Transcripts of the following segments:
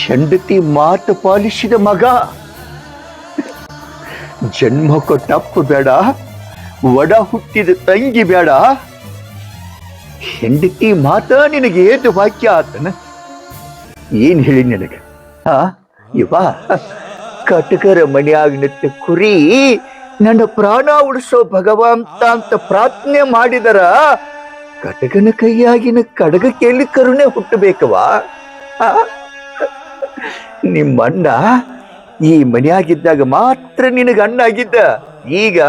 ಹೆಂಡತಿ ಮಾತು ಪಾಲಿಸಿದ ಮಗ. ಜನ್ಮ ಕೊಟ್ಟಪ್ಪ ಬೇಡ, ಒಡ ಹುಟ್ಟಿದ ತಂಗಿ ಬೇಡ, ಹೆಂಡತಿ ಮಾತ ನಿನಗೆ ಏದು ವಾಕ್ಯ ಆತನ. ಏನ್ ಹೇಳಿ ನಿನಗೆ? ಇವ ಕಟಕರ ಮನೆಯಾಗ ನಿಂತ ಕುರಿ ನನ್ನ ಪ್ರಾಣ ಉಳಿಸೋ ಭಗವಂತ ಅಂತ ಪ್ರಾರ್ಥನೆ ಮಾಡಿದರ ಕಟಕನ ಕೈಯಾಗಿನ ಕಡಗ ಕೇಳಿ ಕರುಣೆ ಹುಟ್ಟಬೇಕವಾ? ನಿಮ್ಮಣ್ಣ ಈ ಮನೆಯಾಗಿದ್ದಾಗ ಮಾತ್ರ ನಿನಗ ಅಣ್ಣ ಆಗಿದ್ದ. ಈಗ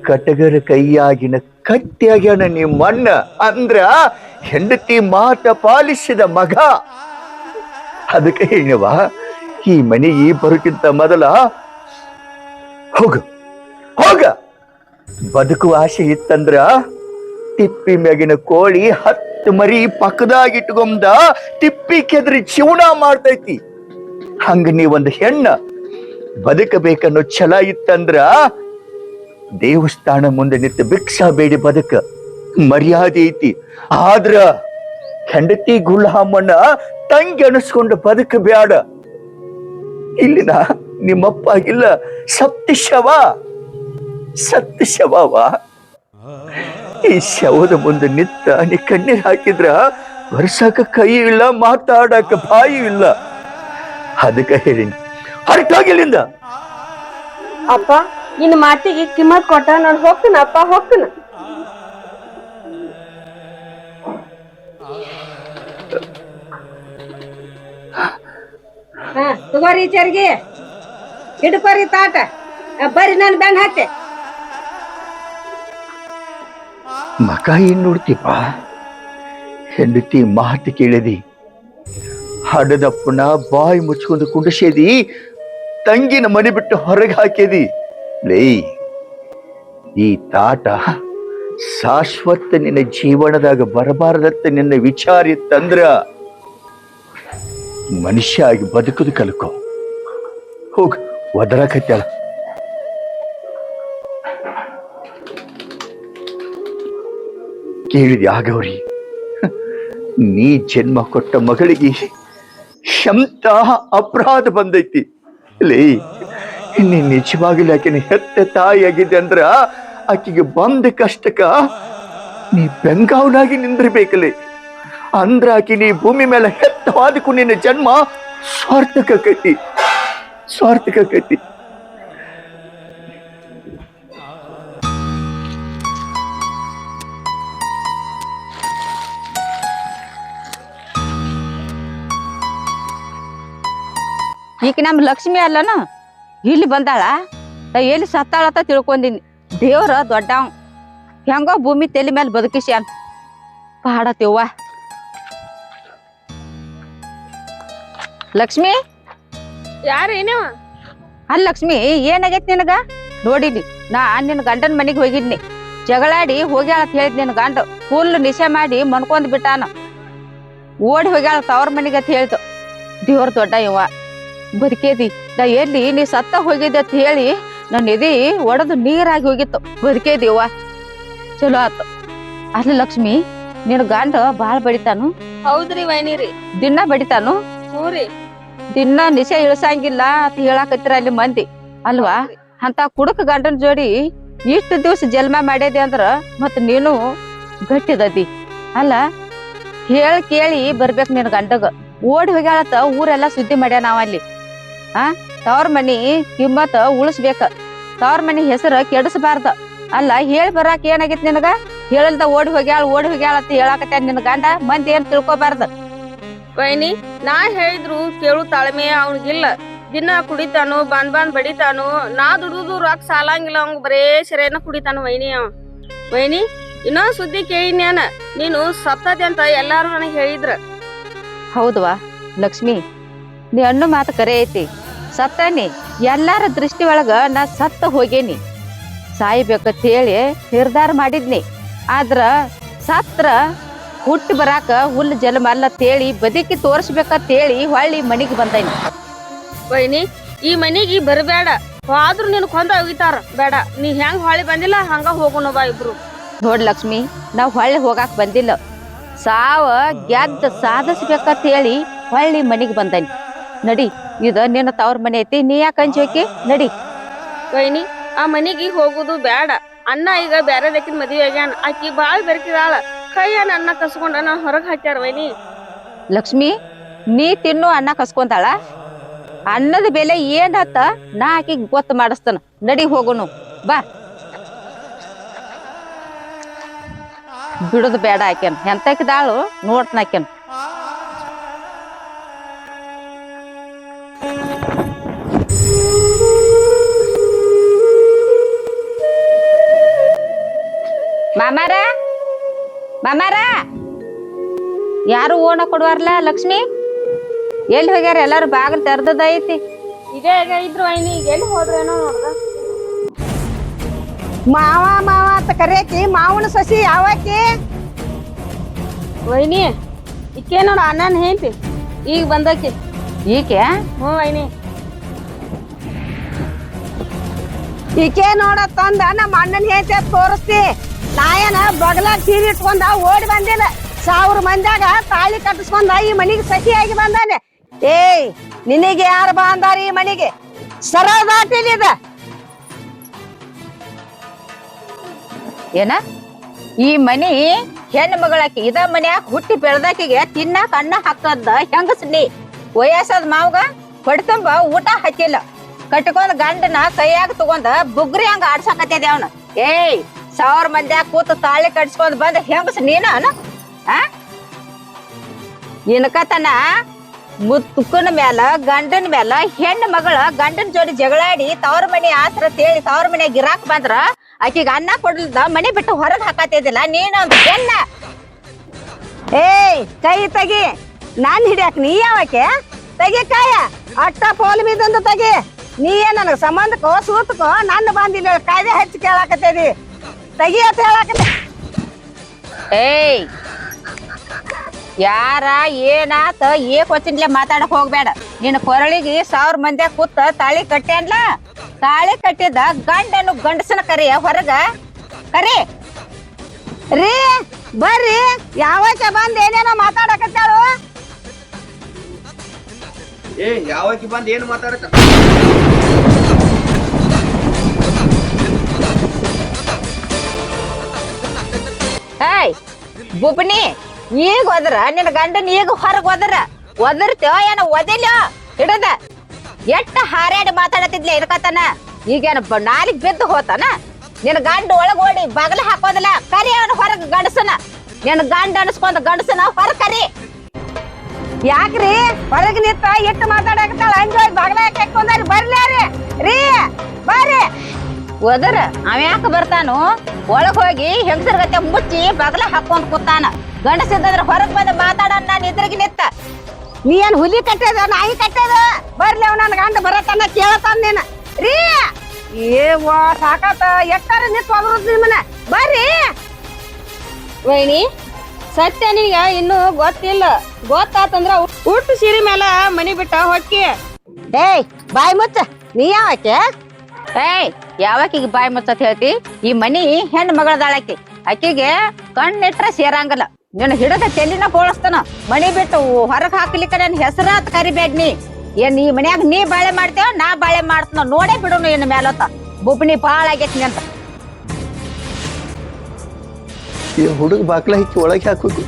ಕಟಗರ ಕೈಯಾಗಿನ ಕಟ್ಟಿಯಾಗ್ಯಾನ ನಿಮ್ಮಣ್ಣ. ಅಂದ್ರ ಹೆಂಡತಿ ಮಾತ ಪಾಲಿಸಿದ ಮಗ. ಅದಕ್ಕೆ ಹೇಳವ, ಈ ಮನೆಗೆ ಬರೋಕ್ಕಿಂತ ಮೊದಲ ಹೋಗ ಹೋಗ. ಬದುಕುವ ಆಸೆ ಇತ್ತಂದ್ರ ತಿಪ್ಪಿ ಮ್ಯಾಗಿನ ಕೋಳಿ 10 ಮರಿ ಪಕ್ಕದಾಗಿಟ್ಕೊಂಡ ತಿಪ್ಪಿ ಕೆದರಿ ಜೀವನ ಮಾಡ್ತೈತಿ. ಹಂಗ ನೀವೊಂದು ಹೆಣ್ಣ ಬದುಕಬೇಕನ್ನೋ ಛಲ ಇತ್ತಂದ್ರ ದೇವಸ್ಥಾನ ಮುಂದೆ ನಿಂತು ಭಿಕ್ಷಾ ಬೇಡಿ ಬದುಕ ಮರ್ಯಾದೆ ಐತಿ. ಆದ್ರ ಹೆಂಡತಿ ಗುಲ್ಹಾಮಣ್ಣ ತಂಗಿ ಅನಿಸ್ಕೊಂಡು ಬದುಕ ಬ್ಯಾಡ. ಇಲ್ಲಿನ ನಿಮ್ಮಪ್ಪ ಆಗಿಲ್ಲ, ಸತ್ಯ ಶವವ. ಈ ಶವದ ಮುಂದೆ ನಿತ್ತ ನೀ ಕಣ್ಣೀರ್ ಹಾಕಿದ್ರ ವರ್ಷಕ ಕೈ ಇಲ್ಲ, ಮಾತಾಡಕ ಬಾಯಿ ಇಲ್ಲ. ಅದಕ್ಕೆ ಹೇಳಿನಿ, ಹೊರಟೋಗಿಲ್ಲಿಂದ. ಅಪ್ಪ ನಿನ್ನ ಮಾತಿಗೆ ಕಿಮ್ಮತ್ ಕೊಟ್ಟ ನಾನು ಹೋಗ್ತೀನಿ ಅಪ್ಪ, ಹೋಗ್ತೀನಿ. ತಗೋರಿ ಚರ್ಗಿ, ಹಿಡ್ಕೋರಿ ತಾಟ, ಬರ್ರಿ ನಾನು ಬೆಣ್ಣ ಹತ್ತೆ. ಮಕ ಏನ್ ನೋಡ್ತೀಪ? ಹೆಂಡತಿ ಮಾತು ಕೇಳಿದಿ, ಹಡದಪ್ಪನ ಬಾಯಿ ಮುಚ್ಕೊಂಡು ಕುಂಡಿಸೇದಿ, ತಂಗಿನ ಮನೆ ಬಿಟ್ಟು ಹೊರಗೆ ಹಾಕಿದಿ. ಲೇ, ಈ ತಾಟ ಶಾಶ್ವತ ನಿನ್ನ ಜೀವನದಾಗ ಬರಬಾರದತ್ತ ನಿನ್ನ ವಿಚಾರ ಇತ್ತಂದ್ರ ಮನುಷ್ಯ ಆಗಿ ಬದುಕುದು ಕಲ್ಕೋ. ಹೋಗ, ಒದರಾಕತ್ಯಾಳ. ಕೇಳಿದೆ ಆಗವ್ರಿ, ನೀ ಜನ್ಮ ಕೊಟ್ಟ ಮಗಳಿಗೆ ಎಂತ ಅಪರಾಧ ಬಂದೈತಿ. ಲೇ, ನೀ ನಿಜವಾಗಿಲ್ಲ ಆಕೆನ ಹೆತ್ತ ತಾಯಿಯಾಗಿದೆ ಅಂದ್ರ ಆಕೆಗೆ ಬಂದ ಕಷ್ಟಕ್ಕ ನೀ ಬೆಂಗಾವನಾಗಿ ನಿಂದಿರ್ಬೇಕಲ್ಲಿ. ಅಂದ್ರ ಆಕೆ ನೀ ಭೂಮಿ ಮೇಲೆ ಹೆತ್ತವಾದಕ್ಕೂ ನಿನ್ನ ಜನ್ಮ ಸ್ವಾರ್ಥಕೈತಿ. ಈಗ ನಮ್ಮ ಲಕ್ಷ್ಮಿ ಅಲ್ಲನ ಇಲ್ಲಿ ಬಂದಾಳ. ನಾ ಎಲ್ಲಿ ಸತ್ತಾಳತ್ತ ತಿಳ್ಕೊಂಡಿನಿ. ದೇವ್ರ ದೊಡ್ಡವ, ಹೆಂಗೋ ಭೂಮಿ ತಲೆ ಮೇಲೆ ಬದುಕಿಸ್ಯಾನ. ಪಾಡತಿವ್ವ. ಲಕ್ಷ್ಮಿ, ಯಾರೇನವ? ಅಲ್ಲ ಲಕ್ಷ್ಮಿ, ಏನಾಗೈತಿ ನಿನಗ? ನೋಡಿನಿ, ನಾ ನಿನ್ನ ಗಂಡನ ಮನೆಗೆ ಹೋಗಿದ್ನಿ. ಜಗಳಾಡಿ ಹೋಗ್ಯಾಳ ಅಂತ ಹೇಳಿದ್ ನಿನ್ನ ಗಂಡ ಫುಲ್ ನಿಶೆ ಮಾಡಿ ಮನ್ಕೊಂಡ್ ಬಿಟ್ಟಾನ. ಓಡಿ ಹೋಗ್ಯಾಳ ತವ್ರ ಮನೆಗೆ ಅಂತ ಹೇಳ್ತು. ದೇವ್ರ ದೊಡ್ಡ ಇವ, ಬದುಕೇದಿ. ನಾ ಎಲ್ಲಿ ನೀ ಸತ್ತ ಹೋಗಿದ್ದೆ ಅಂತ ಹೇಳಿ ನನ್ನ ಎದಿ ಒಡೆದು ನೀರಾಗಿ ಹೋಗಿತ್ತು. ಬದುಕೇದಿವ, ಚಲೋ ಆತು. ಅಲ್ಲ ಲಕ್ಷ್ಮಿ, ನಿನ್ ಗಂಡ ಬಾಳ್ ಬಡಿತಾನು? ಹೌದ್ರಿ ವೈನಿರಿ. ದಿನ ಬಡಿತಾನು? ಹೂರಿ. ದಿನ ನಿಶೆ ಇಳಿಸಂಗಿಲ್ಲ ಅಂತ ಹೇಳಾಕತ್ತಿರ ಅಲ್ಲಿ ಮಂದಿ ಅಲ್ವಾ? ಅಂತ ಕುಡುಕ ಗಂಡನ ಜೋಡಿ ಇಷ್ಟು ದಿವ್ಸ ಜನ್ಮ ಮಾಡ್ಯದಿ ಅಂದ್ರ ಮತ್ ನೀನು ಗಟ್ಟಿದದಿ ಅಲ್ಲ. ಕೇಳಿ ಬರ್ಬೇಕ್ ನಿನ್ ಗಂಡಗ. ಓಡಿ ಹೋಗ್ಯಾಳತ್ತ ಊರೆಲ್ಲಾ ಸುದ್ದಿ ಮಾಡ್ಯ ನಾವಲ್ಲಿ. ತವ್ರ ಮನಿ ಕಿಮ್ಮತ್ ಉಳಿಸ್ಬೇಕ, ತವ್ರ ಮನಿ ಹೆಸರು ಕೆಡಿಸಬಾರ್ದ. ಅಲ್ಲ, ಹೇಳಿ ಬರಾಕ ಏನಾಗೈತಿ ನಿನಗ? ಹೇಳಲ್ದ ಓಡಿ ಹೋಗ್ಯಾಳ ಅಂತ ಹೇಳಾಕತ್ತ ನಿನ್ ಗಂಡ. ಮಂದಿ ಏನ್ ತಿಳ್ಕೊಬಾರ್ದ. ವೈನಿ, ನಾ ಹೇಳಿದ್ರು ಕೇಳು ತಾಳ್ಮೆ ಅವ್ನಿಗಿಲ್ಲ. ದಿನ ಕುಡಿತಾನು, ಬಾನ್ ಬಡಿತಾನು. ನಾ ದುಡುದು ರೊಕ್ಕ ಸಾಲಂಗಿಲ್ಲ ಅವಂಗ, ಬರೇ ಸೆರೆನ ಕುಡಿತಾನು ವೈನಿ ಅವ. ವೈನಿ, ಇನ್ನೊಂದ್ ಸುದ್ದಿ ಕೇಳಿನ್ಯಾನ, ನೀನು ಸತ್ತದಿ ಅಂತ ಎಲ್ಲಾರು ನನಗೆ ಹೇಳಿದ್ರ. ಹೌದವಾ ಲಕ್ಷ್ಮಿ, ನೀ ಅನ್ನೋ ಮಾತು ಕರೆ ಐತಿ. ಸತ್ತಾನಿ, ಎಲ್ಲಾರ ದೃಷ್ಟಿ ಒಳಗ ನಾ ಸತ್ತ ಹೋಗೇನಿ. ಸಾಯ್ಬೇಕಂತ ಹೇಳಿ ನಿರ್ಧಾರ ಮಾಡಿದ್ನಿ. ಆದ್ರ ಸತ್ರ ಹುಟ್ಟಿ ಬರಾಕ ಹುಲ್ಲು ಜನ್ಮ ಅಲ್ಲ ತೇಳಿ ಬದುಕಿ ತೋರಿಸ್ಬೇಕಂತ ಹೇಳಿ ಹೊಳ್ಳಿ ಮನಿಗೆ ಬಂದೈನಿ. ವೈನಿ, ಈ ಮನಿಗೆ ಬರಬೇಡ. ಆದ್ರೂ ನೀನು ಕೊಂದ ಹೋಗಿತಾರ ಬೇಡ. ನೀ ಹೆಂಗ್ ಹೊಳ್ಳಿ ಬಂದಿಲ್ಲ ಹಂಗ ಹೋಗೋಣ ಬಾ ಇಬ್ರು. ನೋಡ್ ಲಕ್ಷ್ಮಿ, ನಾವ್ ಹೊಳ್ಳಿ ಹೋಗಾಕ್ ಬಂದಿಲ್ಲ. ಸಾವ ಗೆದ್ದ ಸಾಧಿಸ್ಬೇಕಂತ ಹೇಳಿ ಹೊಳ್ಳಿ ಮನಿಗೆ ಬಂದೈನಿ. ನಡಿ ಇದ ನಿನ್ನ ತವ್ರ ಮನೆ ಐತಿ ನೀ ಯಾಕೆ ಅಂಜೋಕಿ ನಡಿ. ವೈನಿ ಆ ಮನಿಗೆ ಹೋಗುದು ಬ್ಯಾಡ. ಅಣ್ಣ ಈಗ ಬ್ಯಾರೆದಕ್ಕಿನ ಮದ್ವಿ ಆಗ್ಯಾನ. ಆಕಿ ಬಾಳ್ ಬೆರ್ಕಿದಾಳ. ಕೈಯನ್ನ ಅನ್ನ ಕಸ್ಕೊಂಡ ನಾ ಹೊರಗ್ ಹಾಕ್ಯಾರ ವೈನಿ. ಲಕ್ಷ್ಮಿ ನೀ ತಿನ್ನು ಅನ್ನ ಕಸ್ಕೊಂತಾಳ. ಅನ್ನದ ಬೆಲೆ ಏನ್ ಹತ್ತ ನಾ ಆಕಿಗ್ ಗೊತ್ತ ಮಾಡಿಸ್ತಾನ. ನಡಿ ಹೋಗುನು ಬಾ. ಬಿಡುದು ಬೇಡ ಆಕೆನ್ ಎಂತಕಿದಾಳು ನೋಡ್ತನ ಆಕೆನ್. ಮಾಮಾರ ಮಾಮಾರ ಯಾರು ಓಣ ಕೊಡುವಾರ್ಲ ಲಕ್ಷ್ಮಿ ಎಲ್ಲಿ ಹೋಗ್ಯಾರ? ಎಲ್ಲಾರು ಬಾಗಿಲು ತೆರ್ದದ ಐತಿ. ಇದೇ ಇದ್ರು ವೈನಿ ಈಗ ಎಲ್ಲಿ ಹೋದ್ರೇನೋ ನೋಡ್ದ. ಮಾವ ಮಾವ ಅಂತ ಕರಿಯಾಕಿ ಮಾವನ ಸಸಿ ಯಾವಾಕಿ? ವೈನಿ ಇಕ್ಕೇ ನೋಡ ಅಣ್ಣನ ಹೇಳ್ತಿ ಈಗ ಬಂದಕಿ. ಈಕೆ ಹ್ಞೂ ವೈನಿ. ಈಕೆ ನೋಡ ತಂದ ನಮ್ಮ ಅಣ್ಣನ ಹೇಳ್ತಿ ತೋರಿಸ್ತಿ. ನಾಯನ ಬಗಲಾಗ ಸೀರೆ ಇಟ್ಕೊಂಡ ಓಡಿ ಬಂದಿಲ್ಲ. 1000 ಮಂದ್ಯಾಗ ತಾಳಿ ಕಟ್ಟಿಸ್ಕೊಂಡ ಈ ಮನಿಗೆ ಸಖಿಯಾಗಿ ಬಂದಾನೆ. ಏಯ್ ನಿನಗೆ ಯಾರು ಬಂದಾರ ಈ ಮನಿಗೆ? ಸರಳ ದಾಟಿಲಿದ ಏನ ಈ ಮನಿ ಹೆಣ್ಣು ಮಗಳಾಕಿ. ಇದ ಮನ್ಯಾಗ ಹುಟ್ಟಿ ಬೆಳ್ದಾಕಿಗೆ ತಿನ್ನಾಕ ಅನ್ನ ಹಾಕದ ಹೆಂಗಸ್ ನೀ. ವಯಸ್ಸಾದ ಮಾವಗ ಹೊಡ್ತಂಬ ಊಟ ಹಾಕಿಲ್ಲ. ಕಟ್ಕೊಂಡ್ ಗಂಡನ ಕೈಯಾಗ ತಗೊಂಡ ಬುಗ್ರಿ ಹಂಗ ಆಡ್ಸಕತ್ತಿದೆ ಅವನ. ಏಯ್ 1000 ಮಂದ್ಯಾಗ ಕೂತು ತಾಳಿ ಕಟ್ಸ್ಕೊಂಡ್ ಬಂದ ಹೆಂಗಸ್ ನೀನ ಇನ್ಕತನ ಮುತ್ತುಕನ ಮ್ಯಾಲ ಗಂಡನ ಮ್ಯಾಲ ಹೆಣ್ಣು ಮಗಳ ಗಂಡನ ಜೋಡಿ ಜಗಳಾಡಿ ತವ್ರ ಮನಿ ಆಸರ ತೇಳಿ ತವ್ರ ಮನ್ಯಾಗ ಗಿರಾಕ್ ಬಂದ್ರ ಆಕಿಗ ಅನ್ನ ಕೊಡ್ಲಿಲ್ದ ಮನಿ ಬಿಟ್ಟು ಹೊರಗ್ ಹಾಕತ್ತಿದಿಲ್ಲ ನೀನು ಹೆಣ್ಣ. ಏಯ್ ಕೈ ತೆಗಿ. ನಾನ್ ಹಿಡಿಯಾಕ ನೀ ಯಾವಕ್ಕೆ? ತೆಗಿ ಕಾಯ ಅಟ್ಟ ಪೋಲ್ ಬಿದ್ದಂದು ತೆಗಿ. ನೀ ಏನ್ ನನಗ ಸಂಬಂಧಕ್ಕೋ ಸೂತಕೋ ನನ್ನ ಬಂದಿಲ್ಲ ಕಾಯ್ದೆ ಹಚ್ಚಿ ಕೇಳಾಕತ್ತೇದಿ. ತೆಗಿ ಅಂತ ಹೇಳಾಕತ್ತೆ. ಏಯ್ ಯಾರ ಏನಾತ ವಚನ್ಲೆ ಮಾತಾಡಕ್ ಹೋಗ್ಬೇಡ. ನಿನ್ನ ಕೊರಳಿಗೆ 1000 ಮಂದ್ಯಾಗ ಕೂತ ತಾಳಿ ಕಟ್ಟಿ ಅನ್ಲ. ತಾಳಿ ಕಟ್ಟಿದ ಗಂಡನು ಗಂಡಸನ ಕರಿಯ ಹೊರಗ ಕರಿ. ರೀ ಬರ್ರಿ ಯಾವಕ್ಕೆ ಬಂದ್ ಏನೇನೋ ಮಾತಾಡಕತ್ತಾಳು. ಯಾವಾಗ ಬಂದ್ ಏನು ಮಾತಾಡಕ? ಏಯ್ ಬುಬ್ನಿ ಈಗ ಹೋದ್ರ ನಿನ್ನ ಗಂಡನ ಈಗ ಹೊರಗ್ ಒದರ್ತೇವ ಏನ ಒದಿಲ್ಲ ಹಿಡದ ಎಟ್ಟ ಹಾರ್ಯಾಡಿ ಮಾತಾಡತಿದ್ಲೆ ಇರ್ಕತಾನ. ಈಗೇನ ನಾಲಿಗ್ ಬಿದ್ದು ಹೋತಾನ. ನಿನ್ನ ಗಂಡ ಒಳಗ್ ಓಡಿ ಬಗಲ ಹಾಕೋದಿಲ್ಲ. ಕರಿ ಅವನ ಹೊರಗ್ ಗಂಡಸನ. ನಿನ್ನ ಗಂಡ ಅನ್ಸ್ಕೊಂಡ್ ಗಂಡಸನ ಹೊರ ಕರಿ. ಯಾಕ್ರಿ ಹೊರಗ್ ನಿಂತ ಎಟ್ಟು ಮಾತಾಡಕತ್ತಾಳ? ಅಂಜೋಯ್ ಬಾಗ್ಲ ಹಾಕೊಂಡಾರಿ ಬರ್ಲ್ಯಾರಿ ರೀ ಬರ್ರಿ. ಒದರ ಅವ ಯಾಕ ಬರ್ತಾನು? ಒಳಗ್ ಹೋಗಿ ಹೆಂಗಸರ ಗತೆ ಮುಚ್ಚಿ ಬಗಲ ಹಾಕೊಂಡ್ ಕೂತಾನ. ಗಂಡಸಿದ್ರ ಹೊರಗ್ ಬಂದ ಮಾತಾಡೋಣ ನಾನು ಎದುರಿಗೆ ನಿತ್ತ. ನೀ ಏನ್ ಹುಲಿ ಕಟ್ಟದ ನಾಯಿ ಕಟ್ಟದ? ಬರ್ಲಿ ಅವ್ ನನ್ ಗಂಡ ಬರತ್ತಾನ ಕೇಳತಾನ ನೀನ ರೀ. ಏವಾ ಸಾಕಾತ ಎಟ್ಟಾರ ನಿಂತು ಹೋದ್ರು ನಿಮ್ಮನ ಬರ್ರಿ. ವೈನಿ ಸತ್ಯ ನಿನಗ ಇನ್ನು ಗೊತ್ತಿಲ್ಲ. ಗೊತ್ತಾತಂದ್ರ ಉಟ್ಟು ಸೀರೆ ಮೇಲೆ ಮನಿ ಬಿಟ್ಟ ಹೊಕ್ಕಿ. ಏಯ್ ಬಾಯ್ ಮುಚ್ಚ. ನೀ ಯಾವಕ್ಕೆ? ಏಯ್ ಯಾವಕಿಗೆ ಬಾಯಿ ಮುಚ್ಚತ್ ಹೇಳ್ತಿ? ಈ ಮನಿ ಹೆಣ್ಣು ಮಗಳದಾಳಕಿ. ಆಕಿಗೆ ಕಣ್ಣಿಟ್ರ ಸೇರಂಗಲ್ಲ. ನಿನ್ನ ಹಿಡದ ತೆಲಿನ ಬೋಳಸ್ತಾನ. ಮನಿ ಬಿಟ್ಟು ಹೊರಗ್ ಹಾಕ್ಲಿಕ್ಕ ನನ್ ಹೆಸರಾತ್ ಕರಿಬೇಡ್ ನೀ. ಏನ್ ಈ ಮನ್ಯಾಗ ನೀ ಬಾಳೆ ಮಾಡ್ತೇವ ನಾ ಬಾಳೆ ಮಾಡ್ತನ ನೋಡೇ ಬಿಡುನು ಇನ್ ಮೇಲತ್ತ. ಬುಬ್ನಿ ಬಾಳ ಆಗೇತಿ ಅಂತ. ಈ ಹುಡುಗ ಬಾಕ್ಲ ಹಿಕ್ಕಿ ಒಳಗೆ ಹಾಕೋದು.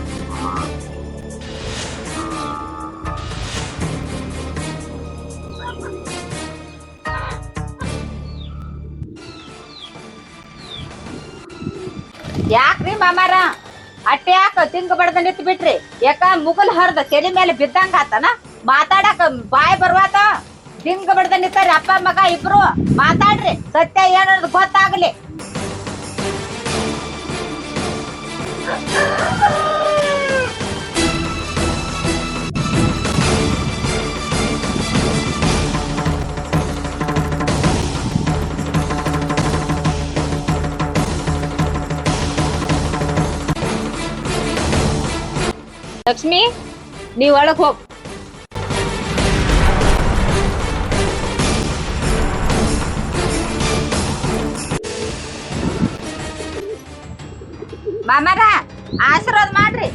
ಯಾಕ್ರಿ ಮಾಮಾರ ಅಟ್ಟೆ ಯಾಕ ತಿಂಗ ಬಡ್ದ ನಿಂತ್ ಬಿಟ್ರಿ? ಯಾಕ ಮುಗಲ್ ಹರ್ದ ತೆಲಿ ಮೇಲೆ ಬಿದ್ದಂಗ ಆತನ? ಮಾತಾಡಕ ಬಾಯ್ ಬರ್ವಾತ. ತಿಂಗ ಬಡ್ದ ನಿಂತಾರಿ ಅಪ್ಪ ಮಗ ಇಬ್ರು. ಮಾತಾಡ್ರಿ ಸತ್ಯ ಏನನ್ನೋದು ಗೊತ್ತಾಗ್ಲಿ. ಲಕ್ಷ್ಮಿ ನೀವ್ ಒಳಗ್ ಹೋಗ್. ಮಾಮಾರ ಆಶೀರ್ವಾದ ಮಾಡ್ರಿ.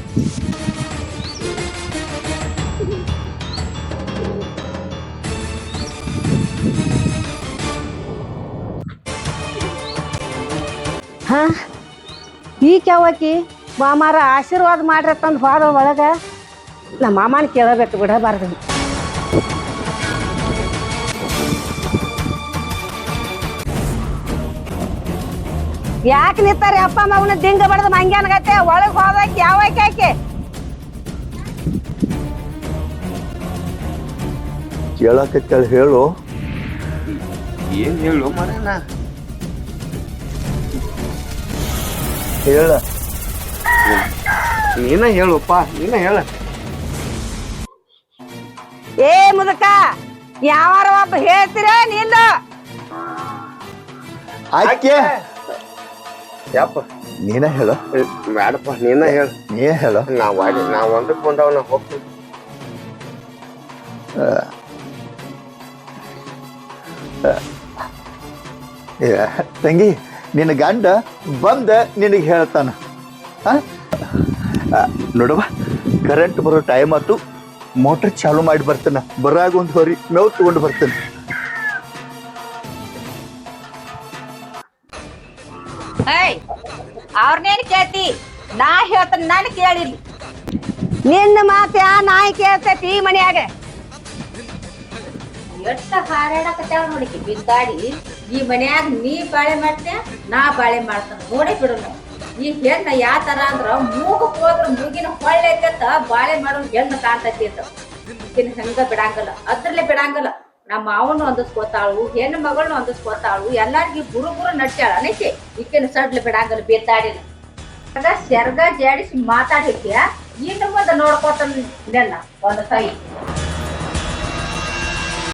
ಹಾ ಈಗ ಯಾವಾಕಿ ಮಾಮಾರ ಆಶೀರ್ವಾದ ಮಾಡ್ರಿ ತಂದು ಹೋದ ಒಳಗ ನಮ್ಮ ಮಾಮನ ಕೇಳಬೇಕು ಬಿಡಬಾರ್ದು. ಯಾಕೆ ನಿಂತಾರೆ ಅಪ್ಪ ಮಗನ ದಿಂಗ ಬಡದ ಮಂಗ್ಯಾನಗತ್ತೆ ಒಳಗ್ ಹೋದಾಕಿ ಯಾವಾಕಿ ಆಕೆ ಕೇಳಕತ್ತೇಳ ಹೇಳು. ಏನ್ ಹೇಳು ಮರನ ಹೇಳ. ನೀನ ಹೇಳಪ್ಪ, ನೀನ ಹೇಳ. ಏ ಮುದಕ ಯಾವಾರ ಒಬ್ಬ ಹೇಳ್ತೀರ ನಿಲ್ಲ ಆಕೆ ಯಪ್ಪ ನೀನ ಹೇಳು. ಬೇಡಪ್ಪ, ನೀನ ಹೇಳ. ನೀ ಹೇಳು. ನಾವ್ ಒಂದಕ್ಕೆ ಬಂದವ ನಾ ಹೋಗ್ತೀವಿ. ತಂಗಿ ನಿನ್ನ ಗಂಡ ಬಂದ ನಿನಗೆ ಹೇಳ್ತಾನ. ನೋಡವ, ಕರೆಂಟ್ ಬರೋ ಟೈಮ್ ಆತು, ಮೋಟರ್ ಚಾಲು ಮಾಡಿ ಬರ್ತಾನ. ಬರಾಗ ಒಂದು ಹೊರಿ ಮೇವು ತಗೊಂಡು ಬರ್ತಾನೆ. ಅವ್ರನೇನ್ ಕೇಳ್ತಿ? ನಾ ಹೇಳ್ತಾನ, ನಾನು ಕೇಳಿಲ್ಲ. ನಿನ್ನ ಮಾತ ಯಾ ನಾಯಿ ಕೇಳ್ತೈತಿ ಈ ಮನ್ಯಾಗ? ಎಷ್ಟ ಹಾರಾಡಕತ್ತಾಳ ನೋಡಿಕಿ ಬಿದ್ದಾಡಿ. ಈ ಮನ್ಯಾಗ ನೀ ಬಾಳೆ ಮಾಡ್ತೆ, ನಾ ಬಾಳೆ ಮಾಡ್ತಾನ. ನೋಡಿ ಬಿಡು ನಾವು ಈ ಹೆಣ್ಣ ಯಾವ ತರ ಅಂದ್ರ ಮೂಗಕ್ ಹೋದ್ರ ಮೂಗಿನ ಹೊಳ್ಳೆ ಐತಂತ ಬಾಳೆ ಮಾಡೋ ಹೆಣ್ಣು ಕಾಣ್ತೈತಿ ಅಂತ. ಈಕಿನ ಹಂಗ ಬಿಡಂಗಲ್ಲ, ಅದ್ರಲ್ಲೇ ಬಿಡಂಗಲ್ಲ. ನಮ್ಮ ಮಾವನು ಹೊಂದಿಸ್ಕೋತಾಳು, ಹೆಣ್ಣು ಮಗಳನ್ನ ಹೊಂದಿಸ್ಕೋತಾಳು, ಎಲ್ಲಾರ್ಗಿ ಗುರು ನಡ್ಸ್ಯಾಳ ಅನ್ನೈತಿ. ಈಕಿನ ಸಡ್ಲೆ ಬಿಡಂಗಲ್ಲ ಬೇತಾಡಿನ. ಅದ ಸೆರ್ಗ ಜಾಡಿಸಿ ಮಾತಾಡಿದ್ಯ ಇನ್ನು ಮುಂದೆ ನೋಡ್ಕೋತಾನ ಒಂದು ಕೈ.